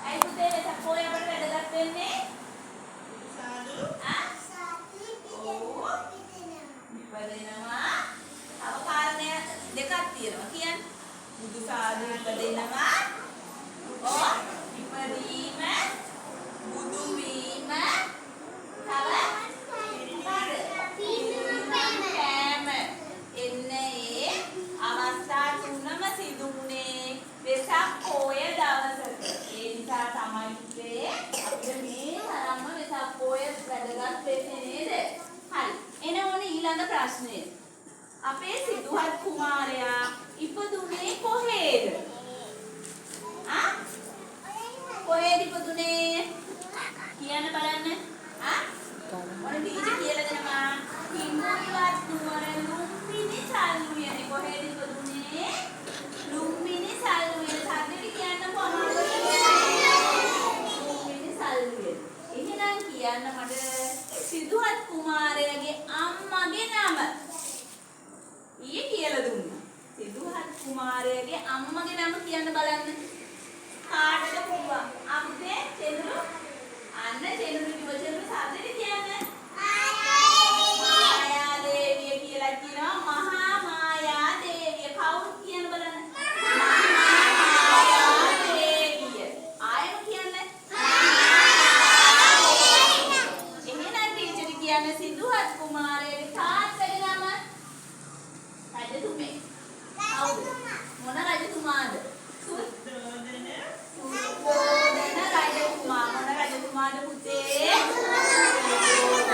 ඇයි පුතේ වෙසක් පොය අපිට වැදගත් වෙන්නේ? ආ? ඔව්. ඉපදෙනවා. තව කාරණය දෙකක් තියෙනවා. කියන්න. බුදු සාදු ඉපදෙනවා. ඔව්. ඉපදීම, බුදු වීම, තව කෑම. එන්න ඒ අවස්ථා තුනම සිදු වුණේ වෙසක් පොය දවසක. ඒ නිසා තමයි පුතේ අපිට මේ තරම්ම වෙසක් පොය වැදගත් වෙන්නේ නේද? හරි. එන ඕනේ ඊළඟ ප්‍රශ්නය. අපේ සිදුහත් කුමාරයා ඉපදුනේ කොහේද? ආ? කොහේද ඉපදුනේ? කියන්න බලන්න. ආ? ඔන්න ටීචර් කියලා දෙනවා. හිඟුරුවත් නුවර ලුම්බිනි සල්ුවේ. කොහේද ඉපදුනේ? ලුම්බිනි සල්ුවේ. සද්දෙට කියන්නකො අමාරුයි. ලුම්බිනි සල්ුවේ. එහෙනම් කියන්න මට සිදුහත් කුමාරයාගේ අම්මගේ නම. ඊයේ කියලා දුන්නා. සිදුහත් කුමාරයාගේ අම්මගේ නම කියන්න බලන්න. කාටද පුළුවන්? අම්මේ චෙඳුරු. අන්න චෙඳුරු කිව්ව චෙඳුරු සද්දෙට කියන්න. මායා දේවිය කියලා කියනවා. මහා මායා දේවිය. කවුරු කියන්න බලන්න. මායා දේවිය. ආයෙම කියන්න. එහෙනම් ටීචර් කියන්නේ සිදුහත් කුමාරයාගේ තාත්තගේ නම රජතුමේ. කවුද? මොන රජතුමාද? සුද්ධෝදන රජතුමා. මොන රජතුමාද පුතේ? සුද්ධෝදන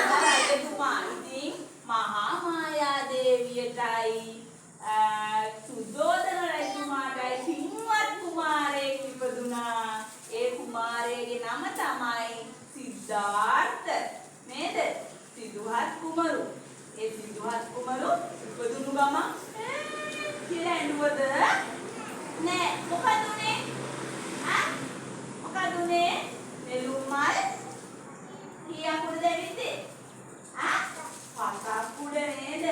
රජතුමා. ඉතින් මහා මායා දේවියටයි සුද්ධෝදන රජතුමාටයි සිංහවත් කුමාරයෙක් ඉපදුනා. ඒ කුමාරයාගේ නම තමයි සිද්ධාර්ථ. නේද? සිදුහත් කුමරු. ඒ සිදුහත් කුමරු ඉපදුණු ගම කියලා ඇඬුවද? නෑ. මොකද උනේ? ආ? මොකද උනේ? නෙළුම් මල් කීයක් උඩද ඇවිද්දේ? ආ? පසක් උඩ නේද?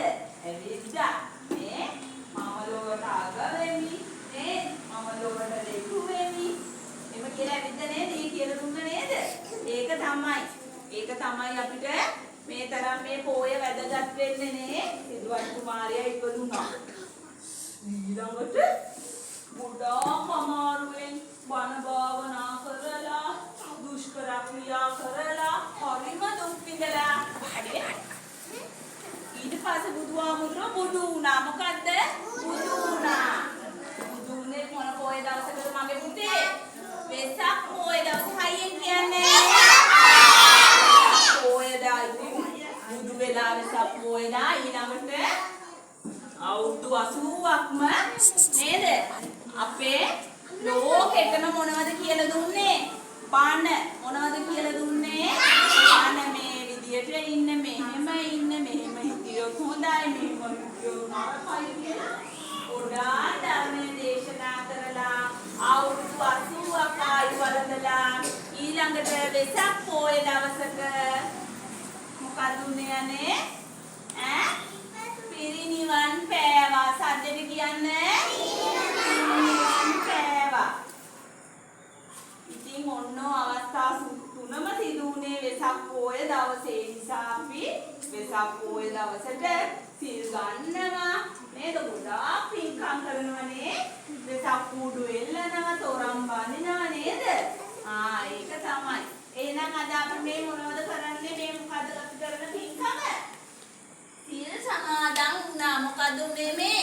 ඇවිද්දා. මේ මම ලොවට අග වෙමි. නේද? මම ලොවට දෙකු වෙමි. එම කියලා ඇවිද්ද නේද? ඊ කියලා දුන්න නේද? ඒක තමයි අපිට මේ තරම් මේ පොය වැදගත් වෙන්නේ නේ. සිදුහත් කුමාරයා ඉපදුනා. ඊළඟට ගොඩාක් අමාරුවෙන් බණ භාවනා කරලා දුෂ්කර ක්‍රියා කරලා හරිම දුක් විඳලා ඊට පස්සේ බුදුහාමුදුරුවෝ බුදු වුණා. මොකද්ද? බුදු වුණා. බුදු වුණේ මොන පොය දවසකද මගේ පුතේ? වෙසක් පොය දවස. හයියෙන් කියන්නේ පොයදා. ඉතින් බුදු වෙලා වෙසක් පොයදා ඊළඟට අවුරුදු 80ක්ම නේද? අපේ ලෝකෙටම මොනවද කියලා දුන්නේ? බණ. මොනවද කියලා දුන්නේ? බණ. මේ විදියට ඉන්න, මෙහෙම ඉන්න, මෙහෙම හිටියොත් හොඳයි, මෙහෙම හිටියොත් නරකයි කියලා ගොඩාක් ධර්මයේ දේශනා කරලා අවුරුදු 80ක් ආයු වළඳලා ඊළඟට වෙසක් පොය දවසක මොකද උනේ යන්නේ? ඈ? පිරිනිවන් පෑවා. සද්දෙට කියන්නේ පිරිනිවන් පෑවා. ඉතින් ඔන්න අවස්ථා තුනම සිදු වුණේ වෙසක් පොය දවසේ. නිසා අපි වෙසක් පොය දවසට සිල් ගන්නවා නේද? ගොඩාක් පින්කම් කරනවනේ. වෙසක් කූඩු එල්ලනවා, තොරම් බඳිනවා නේද? ඒක තමයි. එහෙනම් අද අපි මේ මොනවද කරන්නේ? මේ මොකද අපි කරන පින්කම? සිල් සමාදන් වුණා. මොකද උනේ මේ?